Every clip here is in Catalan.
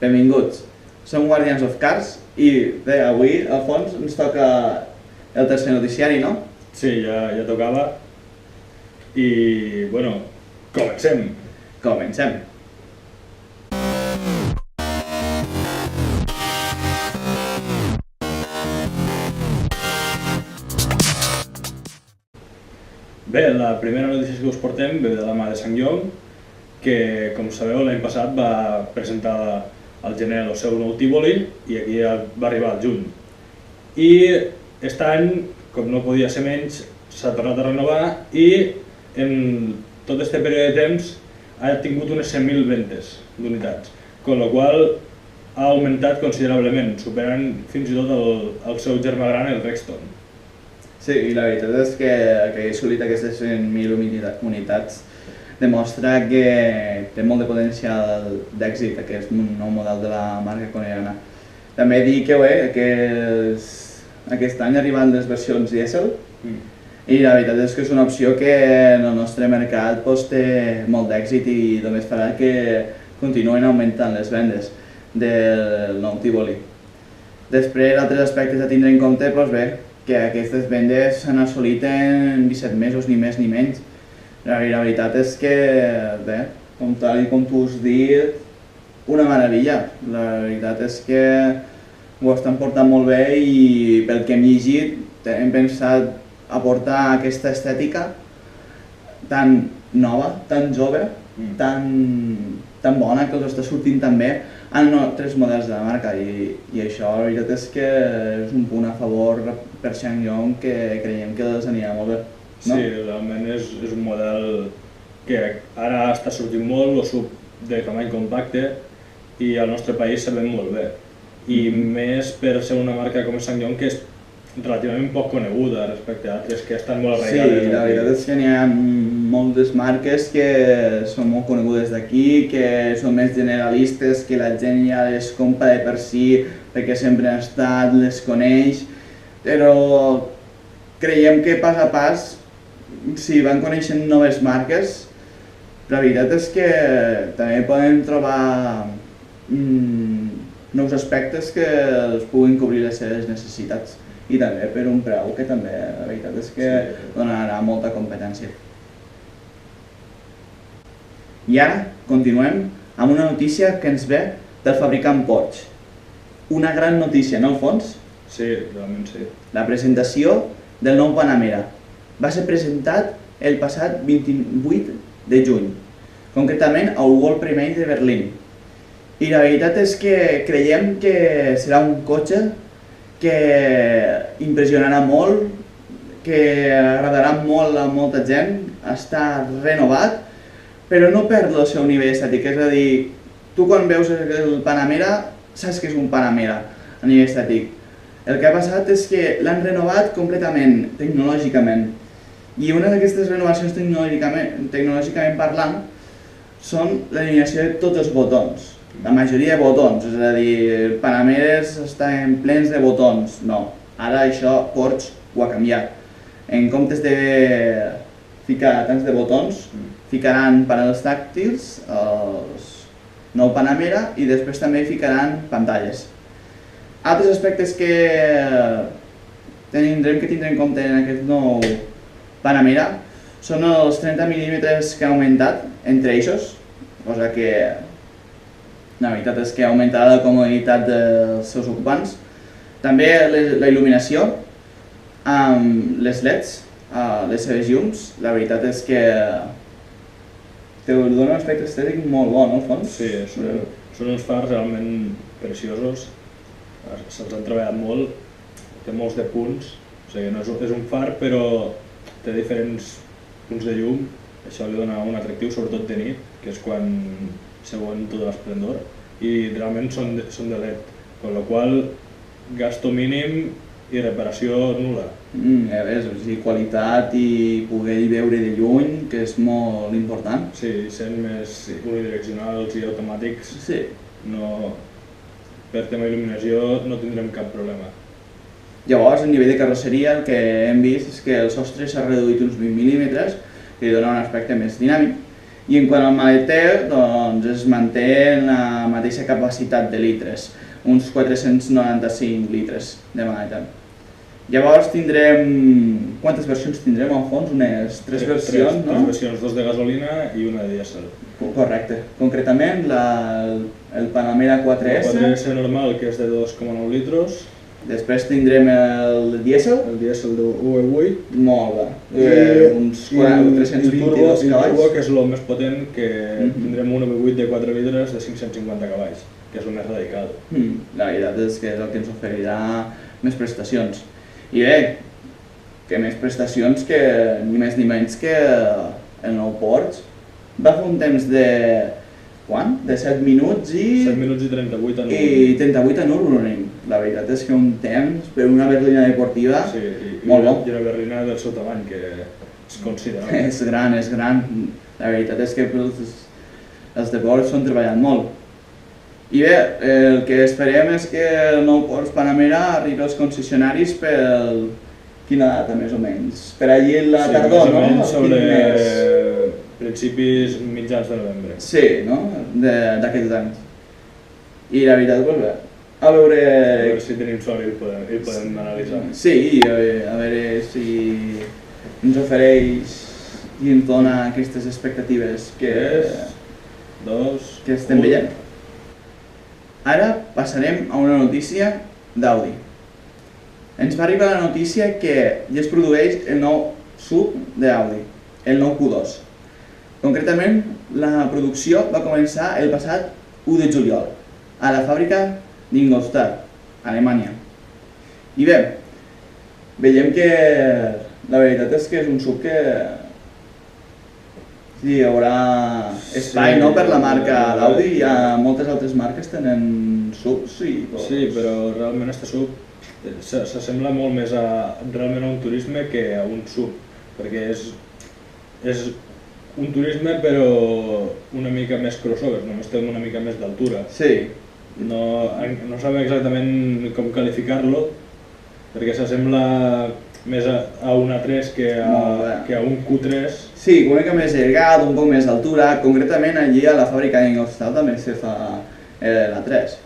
benvinguts. Som Guardians of Cars i bé, avui, Alfons, ens toca el tercer noticiari, no? Sí, ja tocava. I, bueno, comencem. Comencem. Bé, la primera notícia que us portem ve de la mà de SsangYong, que, com sabeu, l'any passat va presentar al gener el seu nou Tivoli i aquí va arribar al juny. I aquest any, com no podia ser menys, s'ha tornat a renovar i en tot aquest període de temps ha tingut unes 100.000 ventes d'unitats, amb la qual ha augmentat considerablement, superant fins i tot el seu germà gran, el Rexton. Sí, i la veritat és que he assolit aquestes 100.000 unitats demostra que té molt de potencial d'èxit aquest nou model de la marca coreana. També dir que aquest any arriben les versions dièsel i la veritat és que és una opció que en el nostre mercat té molt d'èxit i només farà que continuen augmentant les vendes del nou Tivoli. Després, altres aspectes a tindre en compte, que aquestes vendes s'han assolit en 17 mesos, ni més ni menys. La veritat és que, bé, tal com tu has dit, una meravella. La veritat és que ho estan portant molt bé i pel que hem llegit hem pensat aportar aquesta estètica tan nova, tan jove, tan bona, que els està sortint tan bé en altres models de la marca i això la veritat és que és un punt a favor per SsangYong que creiem que els anirà molt bé. Sí, realment és un model que ara està sortint molt, el SUV de tamany compacte i al nostre país se ven molt bé. I més per ser una marca com SsangYong que és relativament poc coneguda respecte a altres que estan molt arraigades. Sí, la veritat és que n'hi ha moltes marques que són molt conegudes d'aquí, que són més generalistes, que la gent ja les compra de per si perquè sempre han estat, les coneix, però creiem que pas a pas, si van coneixent noves marques, la veritat és que també poden trobar nous aspectes que els puguin cobrir les seves necessitats. I també per un preu que també, la veritat és que donarà molta competència. I ara continuem amb una notícia que ens ve del fabricant Porsche. Una gran notícia, no, Alfons? Sí, realment sí. La presentació del nou Panamera va ser presentat el passat 28 de juny, concretament al World Premiere de Berlín. I la veritat és que creiem que serà un cotxe que impressionarà molt, que agradarà molt a molta gent, està renovat, però no perd el seu nivell estètic, és a dir, tu quan veus el Panamera saps que és un Panamera a nivell estètic. El que ha passat és que l'han renovat completament, tecnològicament, i una d'aquestes renovacions tecnològicament parlant són l'eliminació de tots els botons. La majoria de botons, és a dir, el Panamera estan plens de botons. No, ara això Porsche ho ha canviat. En comptes de ficar tants de botons, ficaran panels tàctils, el nou Panamera, i després també ficaran pantalles. Altres aspectes que tindrem que tindre en compte en aquest nou Panamera són els 30 mm que ha augmentat entre eixos, cosa que la veritat és que augmentarà la comoditat dels seus ocupants. També la il·luminació amb les LEDs, les seves llums, la veritat és que dona un aspecte estètic molt bo, no, Alfons? Sí, són uns fars realment preciosos, se'ls han treballat molt, té molts de punts, o sigui, no és un far però té diferents punts de llum, això li dona un atractiu, sobretot de nit, que és quan se veuen tot l'esplendor, i realment són de LED, amb la qual gasto mínim i reparació nul·la. Ja ves, o sigui, qualitat i poder veure de lluny, que és molt important. Sí, sent més unidireccionals i automàtics, per tema il·luminació no tindrem cap problema. Llavors, a nivell de carrosseria, el que hem vist és que el sostre s'ha reduït uns 20 mm, que li dona un aspecte més dinàmic, I en quant al maleter, doncs es manté en la mateixa capacitat de litres, uns 495 litres de maleter. Llavors tindrem... Quantes versions tindrem al fons? Unes 3 versions, no? 3 versions, 2 de gasolina i una de dièsel. Correcte. Concretament, el Panamera 4S. El 4S normal, que és de 2,9 litros. Després tindrem el dièsel. El dièsel de 1.8. Molt bé. Uns 322 cavalls. I el turbo, que és el més potent, que tindrem un 1.8 de 4 litres de 550 cavalls, que és el més radical. La veritat és que és el que ens oferirà més prestacions. I bé, que més prestacions que ni més ni menys que el nou Porsche. Va fer un temps de... Quant? De 7 minuts i... 7 minuts i 38 a Nürburgring. I 38 a Nürburgring. La veritat és que un temps per una berlina deportiva molt bo. I una berlina del seu tamany, que és considerable. És gran, és gran. La veritat és que els de Porsche s'han treballat molt. I bé, el que esperem és que el nou Porsche Panamera arribi als concessionaris per quina data, més o menys? Per allí la tardor, no? Sí, més o menys sobre principis mitjans de novembre. Sí, no? D'aquests anys. I la veritat, doncs bé, a veure si tenim sort i el podem analitzar. Sí, a veure si ens ofereix i ens dona aquestes expectatives que estem veient. Ara passarem a una notícia d'Audi. Ens va arribar la notícia que ja es produeix el nou SUV d'Audi, el nou Q2. Concretament, la producció va començar el passat 1 de juliol a la fàbrica d'Ingolstadt, Alemanya. I bé, veiem que la veritat és que és un SUV que hi haurà espai per la marca d'Audi. Hi ha moltes altres marques que tenen SUVs i... Sí, però realment este SUV s'assembla molt més realment a un turisme que a un SUV, perquè és un turisme però una mica més crossover, només té una mica més d'altura. Sí. No sabem exactament com qualificar-lo, perquè s'assembla més a un A3 que a un Q3. Sí, una mica més allargat, un poc més d'altura. Concretament allí a la fàbrica d'Ingolstadt també se fa l'A3.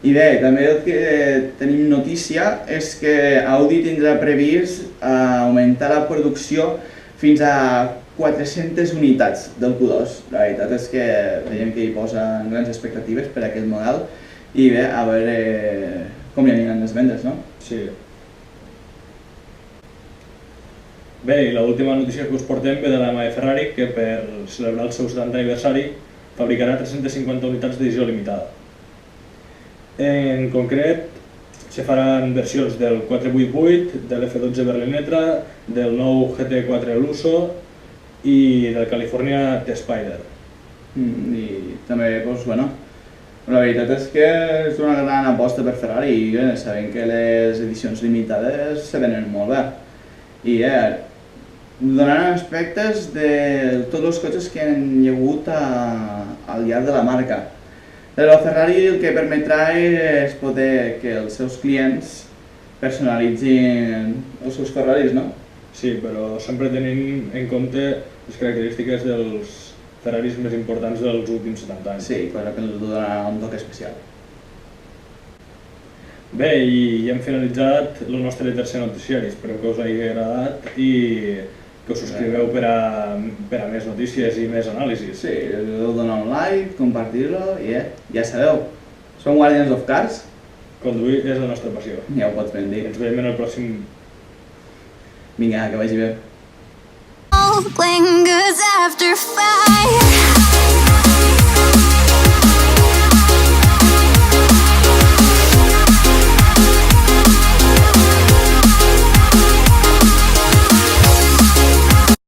I bé, també el que tenim notícia és que Audi tindrà previst augmentar la producció fins a 400 unitats del Q2. La veritat és que veiem que hi posen grans expectatives per a aquest model i bé, a veure com hi aniran les vendes, no? Sí. Bé, i l'última notícia que us portem ve de la mà de Ferrari, que per celebrar el seu 70 aniversari fabricarà 350 unitats d'edició limitada. En concret, se faran versions del 488, de l'F12 Berlinetta, del nou GT4 Lusso i del California T-Spider. I també, doncs, bueno, la veritat és que és una gran aposta per Ferrari i sabem que les edicions limitades se venen molt bé. I donaran aspectes de tots els cotxes que hi ha hagut al llarg de la marca. Però Ferrari el que permetrà és poder que els seus clients personalitzin els seus Ferraris, no? Sí, però sempre tenint en compte les característiques dels Ferraris més importants dels últims 70 anys. Sí, cosa que ens donarà un toc especial. Bé, i ja hem finalitzat el nostre tercer noticiari. Espero que us hagi agradat i que us subscriveu per a més notícies i més anàlisis. Sí, heu donar un like, compartir-lo i ja sabeu, som Guardians of Cars. Conduir és la nostra passió. Ja ho pots ben dir. Ens veiem en el pròxim. Vinga, que vagi bé. Lingers after fire.